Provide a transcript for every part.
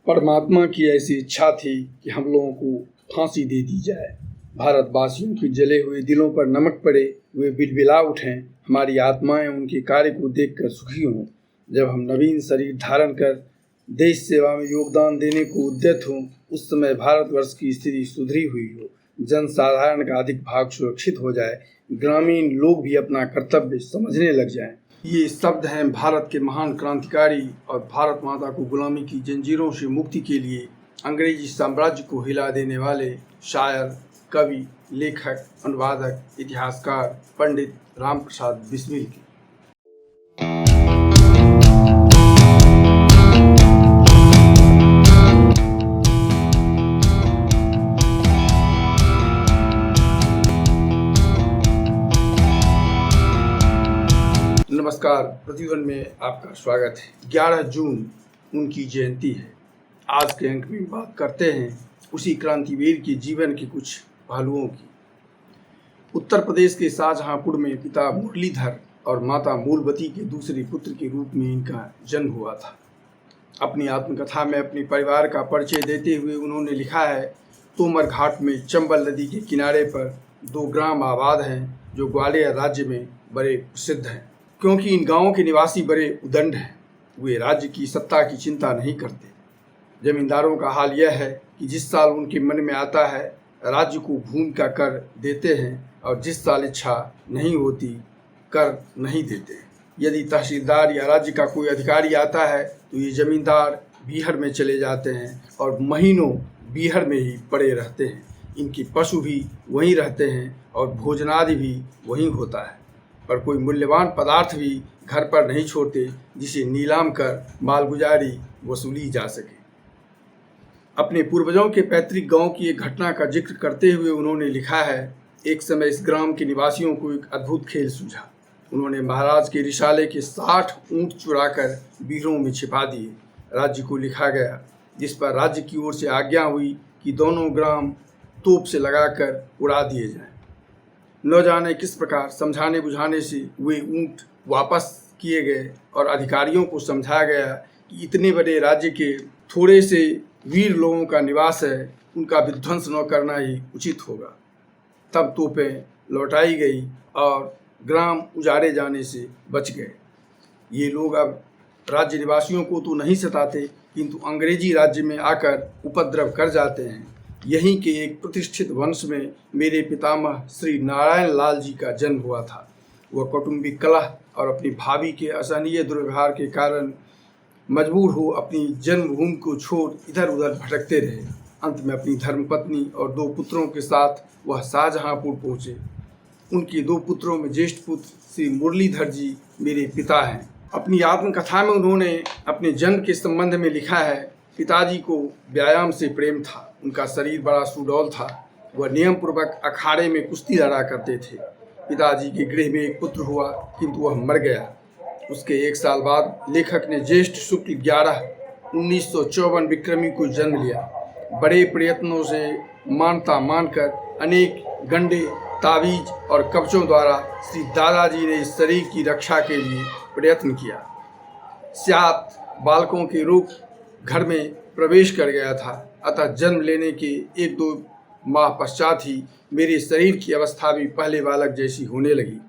परमात्मा की ऐसी इच्छा थी कि हम लोगों को फांसी दे दी जाए। भारतवासियों के जले हुए दिलों पर नमक पड़े, वे बिलबिला उठें, हमारी आत्माएं उनके कार्य को देखकर सुखी हों। जब हम नवीन शरीर धारण कर देश सेवा में योगदान देने को उद्यत हों, उस समय भारतवर्ष की स्थिति सुधरी हुई हो, जनसाधारण का अधिक भाग सुरक्षित हो जाए, ग्रामीण लोग भी अपना कर्तव्य समझने लग जाएं। ये शब्द हैं भारत के महान क्रांतिकारी और भारत माता को गुलामी की जंजीरों से मुक्ति के लिए अंग्रेजी साम्राज्य को हिला देने वाले शायर, कवि, लेखक, अनुवादक, इतिहासकार पंडित राम प्रसाद बिस्मिल की। नमस्कार, प्रतिध्वनि में आपका स्वागत है। 11 जून उनकी जयंती है। आज के अंक में बात करते हैं उसी क्रांतिवीर के जीवन के कुछ पहलुओं की। उत्तर प्रदेश के शाहजहांपुर में पिता मुरलीधर और माता मूलवती के दूसरे पुत्र के रूप में इनका जन्म हुआ था। अपनी आत्मकथा में अपने परिवार का परिचय देते हुए उन्होंने लिखा है, तोमर घाट में चंबल नदी के किनारे पर 2 ग्राम आबाद हैं जो ग्वालियर राज्य में बड़े प्रसिद्ध हैं, क्योंकि इन गांवों के निवासी बड़े उदंड हैं। वे राज्य की सत्ता की चिंता नहीं करते। जमींदारों का हाल यह है कि जिस साल उनके मन में आता है राज्य को भूमि का कर देते हैं और जिस साल इच्छा नहीं होती कर नहीं देते। यदि तहसीलदार या राज्य का कोई अधिकारी आता है तो ये जमींदार बीहड़ में चले जाते हैं और महीनों बीहड़ में ही पड़े रहते हैं। इनके पशु भी वहीं रहते हैं और भोजनादि भी वहीं होता है, पर कोई मूल्यवान पदार्थ भी घर पर नहीं छोड़ते जिसे नीलाम कर मालगुजारी वसूली जा सके। अपने पूर्वजों के पैतृक गांव की एक घटना का जिक्र करते हुए उन्होंने लिखा है, एक समय इस ग्राम के निवासियों को एक अद्भुत खेल सूझा। उन्होंने महाराज के रिसाले के 60 ऊँट चुराकर बीहरों में छिपा दिए। राज्य को लिखा गया, जिस पर राज्य की ओर से आज्ञा हुई कि दोनों ग्राम तोप से लगाकर उड़ा दिए जाएं। न जाने किस प्रकार समझाने बुझाने से वे ऊँट वापस किए गए और अधिकारियों को समझाया गया कि इतने बड़े राज्य के थोड़े से वीर लोगों का निवास है, उनका विध्वंस न करना ही उचित होगा। तब तोपें लौटाई गई और ग्राम उजाड़े जाने से बच गए। ये लोग अब राज्य निवासियों को तो नहीं सताते, किंतु अंग्रेजी राज्य में आकर उपद्रव कर जाते हैं। यहीं के एक प्रतिष्ठित वंश में मेरे पितामह श्री नारायण लाल जी का जन्म हुआ था। वह कौटुंबिक कलह और अपनी भाभी के असहनीय दुर्व्यवहार के कारण मजबूर हो अपनी जन्मभूमि को छोड़ इधर उधर भटकते रहे। अंत में अपनी धर्मपत्नी और 2 पुत्रों के साथ वह शाहजहांपुर पहुँचे। उनके 2 पुत्रों में ज्येष्ठ पुत्र श्री मुरलीधर जी मेरे पिता हैं। अपनी आत्मकथा में उन्होंने अपने जन्म के संबंध में लिखा है, पिताजी को व्यायाम से प्रेम था। उनका शरीर बड़ा सुडौल था। वह नियम पूर्वक अखाड़े में कुश्ती लड़ा करते थे। पिताजी के गृह में एक पुत्र हुआ, किंतु वह मर गया। उसके 1 साल बाद लेखक ने ज्येष्ठ शुक्ल 11 1954 विक्रमी को जन्म लिया। बड़े प्रयत्नों से मानता मानकर अनेक गंडे, तावीज और कवचों द्वारा श्री दादाजी ने इस शरीर की रक्षा के लिए प्रयत्न किया। स्यात बालकों के रोग घर में प्रवेश कर गया था, अतः जन्म लेने के 1-2 माह पश्चात ही मेरे शरीर की अवस्था भी पहले बालक जैसी होने लगी।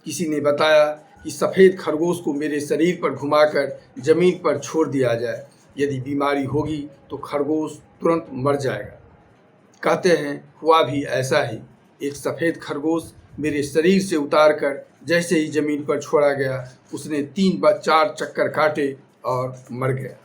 किसी ने बताया कि सफ़ेद खरगोश को मेरे शरीर पर घुमाकर जमीन पर छोड़ दिया जाए, यदि बीमारी होगी तो खरगोश तुरंत मर जाएगा। कहते हैं हुआ भी ऐसा ही। एक सफ़ेद खरगोश मेरे शरीर से उतारकर जैसे ही जमीन पर छोड़ा गया, उसने 3-4 चक्कर काटे और मर गया।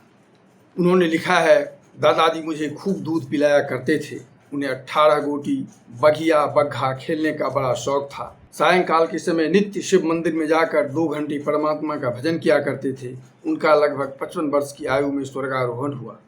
उन्होंने लिखा है, दादाजी मुझे खूब दूध पिलाया करते थे। उन्हें 18 गोटी, बघिया, बग्घा खेलने का बड़ा शौक था। सायंकाल के समय नित्य शिव मंदिर में जाकर 2 घंटे परमात्मा का भजन किया करते थे। उनका लगभग 55 वर्ष की आयु में स्वर्गारोहण हुआ।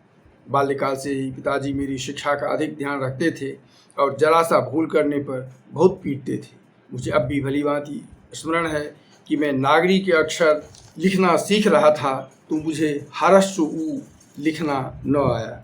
बाल्यकाल से ही पिताजी मेरी शिक्षा का अधिक ध्यान रखते थे और जरा सा भूल करने पर बहुत पीटते थे। मुझे अब भी भलीभांति स्मरण है कि मैं नागरी के अक्षर लिखना सीख रहा था तो मुझे हरस्व ऊ लिखना न आया।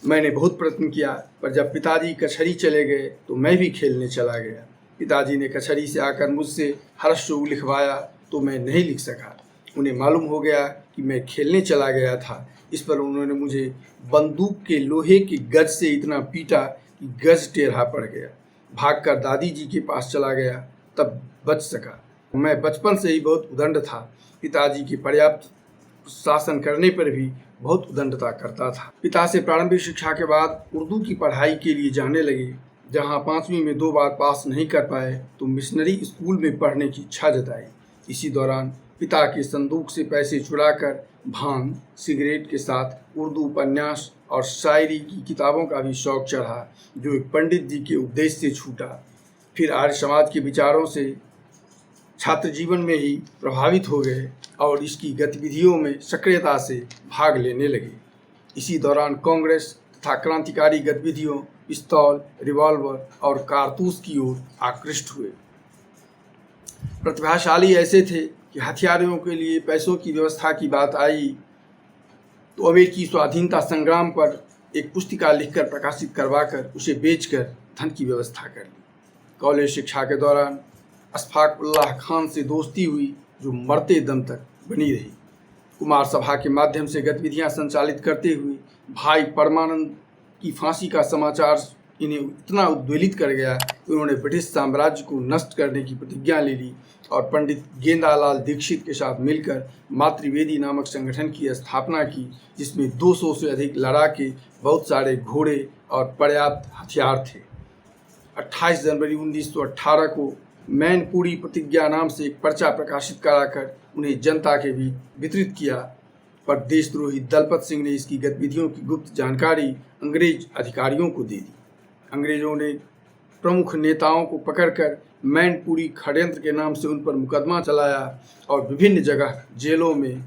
मैंने बहुत प्रयत्न किया, पर जब पिताजी कचहरी चले गए तो मैं भी खेलने चला गया। पिताजी ने कचहरी से आकर मुझसे हरस्व ऊ लिखवाया तो मैं नहीं लिख सका। उन्हें मालूम हो गया कि मैं खेलने चला गया था। इस पर उन्होंने मुझे बंदूक के लोहे के गज से इतना पीटा कि गज टेढ़ा पड़ गया। भागकर दादी जी के पास चला गया, तब बच सका। मैं बचपन से ही बहुत उदंड था। पिताजी की पर्याप्त शासन करने पर भी बहुत उदंडता करता था। पिता से प्रारंभिक शिक्षा के बाद उर्दू की पढ़ाई के लिए जाने लगे। जहाँ 5वीं में 2 बार पास नहीं कर पाए तो मिशनरी स्कूल में पढ़ने की इच्छा जताई। इसी दौरान पिता के संदूक से पैसे चुराकर भांग, सिगरेट के साथ उर्दू उपन्यास और शायरी की किताबों का भी शौक चढ़ा, जो एक पंडित जी के उपदेश से छूटा। फिर आर्य समाज के विचारों से छात्र जीवन में ही प्रभावित हो गए और इसकी गतिविधियों में सक्रियता से भाग लेने लगे। इसी दौरान कांग्रेस तथा क्रांतिकारी गतिविधियों, पिस्तौल, रिवॉल्वर और कारतूस की ओर आकृष्ट हुए। प्रतिभाशाली ऐसे थे कि हथियारों के लिए पैसों की व्यवस्था की बात आई तो अमेरिकी स्वाधीनता संग्राम पर एक पुस्तिका लिखकर प्रकाशित करवाकर उसे बेचकर धन की व्यवस्था कर ली। कॉलेज शिक्षा के दौरान अशफाक उल्लाह खान से दोस्ती हुई, जो मरते दम तक बनी रही। कुमार सभा के माध्यम से गतिविधियां संचालित करते हुए भाई परमानंद की फांसी का समाचार इन्हें इतना उद्वेलित कर गया कि उन्होंने ब्रिटिश साम्राज्य को नष्ट करने की प्रतिज्ञा ले ली और पंडित गेंदालाल दीक्षित के साथ मिलकर मातृवेदी नामक संगठन की स्थापना की, जिसमें 200 से अधिक लड़ाके, बहुत सारे घोड़े और पर्याप्त हथियार थे। 28 जनवरी 1918 को मैनपुरी प्रतिज्ञा नाम से एक पर्चा प्रकाशित कराकर उन्हें जनता के बीच वितरित किया, पर देशद्रोही दलपत सिंह ने इसकी गतिविधियों की गुप्त जानकारी अंग्रेज अधिकारियों को दे दी। अंग्रेजों ने प्रमुख नेताओं को पकड़कर मैनपुरी षड्यंत्र के नाम से उन पर मुकदमा चलाया और विभिन्न जगह जेलों में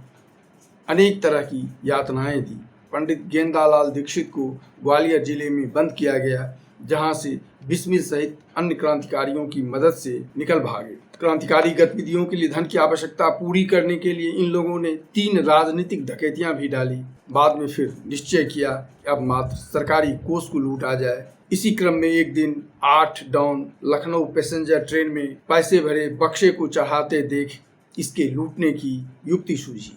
अनेक तरह की यातनाएं दी। पंडित गेंदालाल दीक्षित को ग्वालियर जिले में बंद किया गया, जहां से बिस्मिल सहित अन्य क्रांतिकारियों की मदद से निकल भागे। क्रांतिकारी गतिविधियों के लिए धन की आवश्यकता पूरी करने के लिए इन लोगों ने 3 राजनीतिक डकैतियां भी डाली। बाद में फिर निश्चय किया कि अब मात्र सरकारी कोष को लूटा जाए। इसी क्रम में एक दिन 8 डॉन लखनऊ पैसेंजर ट्रेन में पैसे भरे बक्से को चढ़ाते देख इसके लूटने की युक्ति सूझी।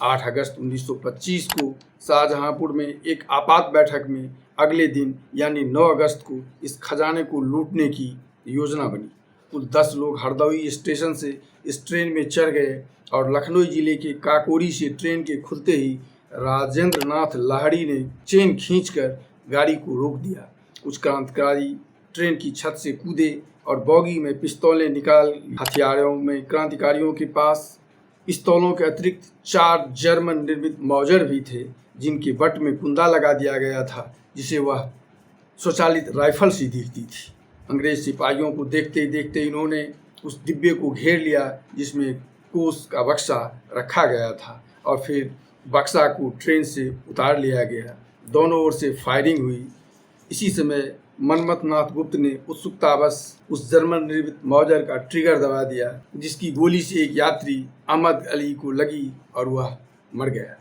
8 अगस्त 1925 को शाहजहांपुर में एक आपात बैठक में अगले दिन यानी 9 अगस्त को इस खजाने को लूटने की योजना बनी। कुल 10 लोग हरदोई स्टेशन से इस ट्रेन में चढ़ गए और लखनऊ जिले के काकोरी से ट्रेन के खुलते ही राजेंद्र नाथ लाहिड़ी ने चेन खींचकर गाड़ी को रोक दिया। कुछ क्रांतिकारी ट्रेन की छत से कूदे और बॉगी में पिस्तौलें निकाल। हथियारों में क्रांतिकारियों के पास पिस्तौलों के अतिरिक्त 4 जर्मन निर्मित मौजर भी थे, जिनके बट में कुंदा लगा दिया गया था, जिसे वह स्वचालित राइफल सी दिखती थी। अंग्रेज सिपाहियों को देखते ही देखते इन्होंने उस डिब्बे को घेर लिया जिसमें कोस का बक्सा रखा गया था और फिर बक्सा को ट्रेन से उतार लिया गया। दोनों ओर से फायरिंग हुई। इसी समय मनमथ नाथ गुप्त ने उत्सुकतावश उस जर्मन निर्मित मौजर का ट्रिगर दबा दिया, जिसकी गोली से एक यात्री अहमद अली को लगी और वह मर गया।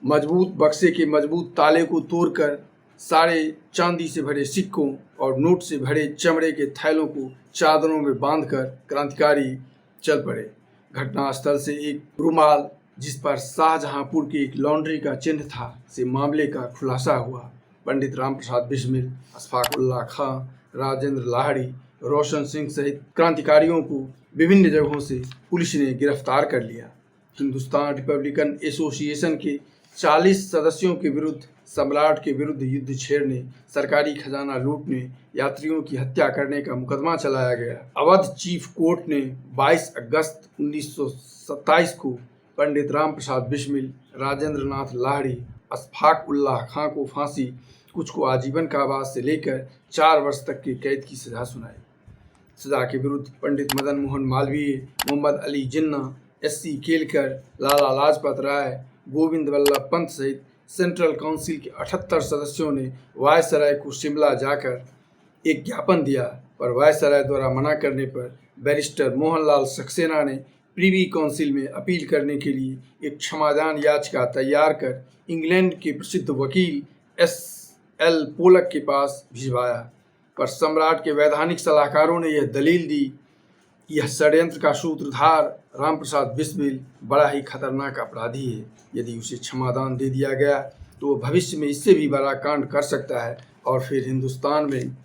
मजबूत बक्से के मजबूत ताले को तोड़कर सारे चांदी से भरे सिक्कों और नोट से भरे चमड़े के थैलों को चादरों में बांधकर क्रांतिकारी चल पड़े। घटनास्थल से एक रुमाल जिस पर शाहजहांपुर के एक लॉन्ड्री का चिन्ह था से मामले का खुलासा हुआ। पंडित राम प्रसाद बिस्मिल, अशफाक उल्लाह खां, राजेंद्र लाहिड़ी, रोशन सिंह सहित क्रांतिकारियों को विभिन्न जगहों से पुलिस ने गिरफ्तार कर लिया। हिंदुस्तान रिपब्लिकन एसोसिएशन के 40 सदस्यों के विरुद्ध सम्राट के विरुद्ध युद्ध छेड़ने, सरकारी खजाना लूटने, यात्रियों की हत्या करने का मुकदमा चलाया गया। अवध चीफ कोर्ट ने 22 अगस्त 1927 को पंडित राम प्रसाद बिस्मिल, राजेंद्र नाथ लाहिड़ी, अशफाक उल्लाह खां को फांसी, कुछ को आजीवन कारावास से लेकर 4 वर्ष तक की कैद की सजा सुनाई। सजा के विरुद्ध पंडित मदन मोहन मालवीय, मोहम्मद अली जिन्ना, एस.सी. केलकर, लाला लाजपत राय, गोविंद वल्लभ पंत सहित सेंट्रल काउंसिल के 78 सदस्यों ने वायसराय को शिमला जाकर एक ज्ञापन दिया, पर वायसराय द्वारा मना करने पर बैरिस्टर मोहनलाल सक्सेना ने प्रीवी काउंसिल में अपील करने के लिए एक क्षमादान याचिका तैयार कर इंग्लैंड के प्रसिद्ध वकील S.L. पोलक के पास भिजवाया, पर सम्राट के वैधानिक सलाहकारों ने यह दलील दी यह षड्यंत्र का सूत्रधार रामप्रसाद बिस्मिल बड़ा ही खतरनाक अपराधी है। यदि उसे क्षमादान दे दिया गया तो वो भविष्य में इससे भी बड़ा कांड कर सकता है और फिर हिंदुस्तान में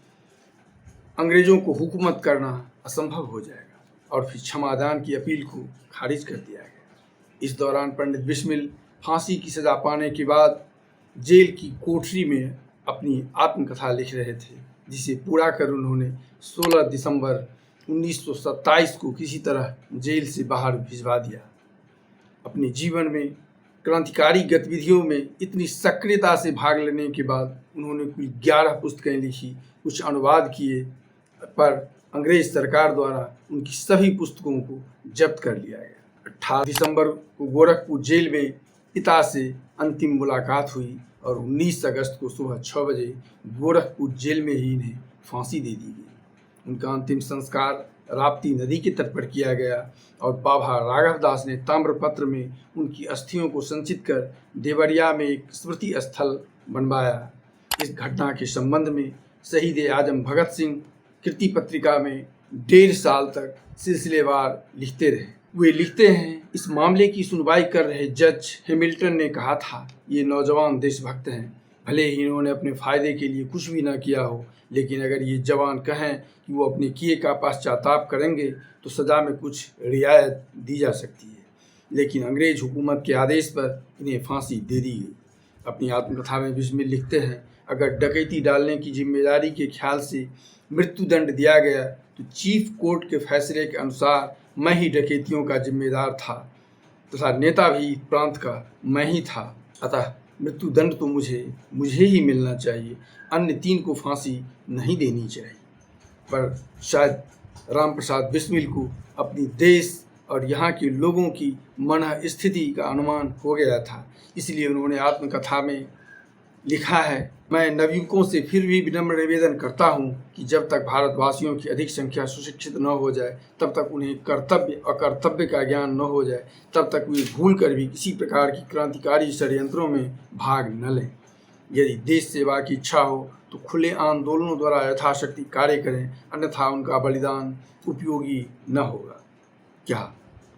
अंग्रेज़ों को हुकूमत करना असंभव हो जाएगा। और फिर क्षमादान की अपील को खारिज कर दिया गया। इस दौरान पंडित बिस्मिल फांसी की सज़ा पाने के बाद जेल की कोठरी में अपनी आत्मकथा लिख रहे थे, जिसे पूरा कर उन्होंने 16 दिसंबर 1927 को किसी तरह जेल से बाहर भिजवा दिया। अपने जीवन में क्रांतिकारी गतिविधियों में इतनी सक्रियता से भाग लेने के बाद उन्होंने कुल 11 पुस्तकें लिखी, कुछ अनुवाद किए, पर अंग्रेज सरकार द्वारा उनकी सभी पुस्तकों को जब्त कर लिया गया। 18 दिसंबर को गोरखपुर जेल में पिता से अंतिम मुलाकात हुई और 19 अगस्त को सुबह 6 बजे गोरखपुर जेल में ही इन्हें फांसी दे दी गई। उनका अंतिम संस्कार राप्ती नदी के तट पर किया गया और बाबा राघव दास ने ताम्रपत्र में उनकी अस्थियों को संचित कर देवरिया में एक स्मृति स्थल बनवाया। इस घटना के संबंध में शहीद आजम भगत सिंह कृति पत्रिका में 1.5 साल तक सिलसिलेवार लिखते रहे। वे लिखते हैं, इस मामले की सुनवाई कर रहे जज हैमिल्टन ने कहा था, ये नौजवान देशभक्त हैं। भले ही इन्होंने अपने फ़ायदे के लिए कुछ भी ना किया हो, लेकिन अगर ये जवान कहें कि वो अपने किए का पश्चाताप करेंगे तो सज़ा में कुछ रियायत दी जा सकती है। लेकिन अंग्रेज़ हुकूमत के आदेश पर इन्हें फांसी दे दी गई। अपनी आत्मकथा में बिस्मिल लिखते हैं, अगर डकैती डालने की जिम्मेदारी के ख्याल से मृत्युदंड दिया गया तो चीफ कोर्ट के फैसले के अनुसार मैं ही डकैतियों का जिम्मेदार था तथा नेता भी प्रांत का मैं ही था। अतः मृत्युदंड तो मुझे ही मिलना चाहिए, अन्य 3 को फांसी नहीं देनी चाहिए। पर शायद रामप्रसाद बिस्मिल को अपनी देश और यहाँ के लोगों की मन स्थिति का अनुमान हो गया था, इसलिए उन्होंने आत्मकथा में लिखा है, मैं नवयुवकों से फिर भी विनम्र निवेदन करता हूँ कि जब तक भारतवासियों की अधिक संख्या सुशिक्षित न हो जाए, तब तक उन्हें कर्तव्य अकर्तव्य का ज्ञान न हो जाए, तब तक वे भूल कर भी किसी प्रकार की क्रांतिकारी षड्यंत्रों में भाग न लें। यदि देश सेवा की इच्छा हो तो खुले आंदोलनों द्वारा यथाशक्ति कार्य करें, अन्यथा उनका बलिदान उपयोगी न होगा। क्या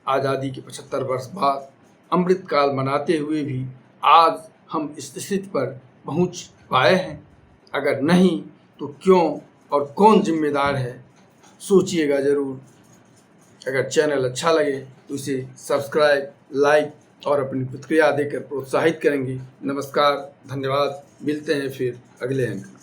आज़ादी के 75 वर्ष बाद अमृतकाल मनाते हुए भी आज हम इस स्थिति पर पहुंच पाए हैं? अगर नहीं तो क्यों और कौन जिम्मेदार है? सोचिएगा ज़रूर। अगर चैनल अच्छा लगे तो इसे सब्सक्राइब, लाइक और अपनी प्रतिक्रिया देकर प्रोत्साहित करेंगे। नमस्कार, धन्यवाद। मिलते हैं फिर अगले अंक में।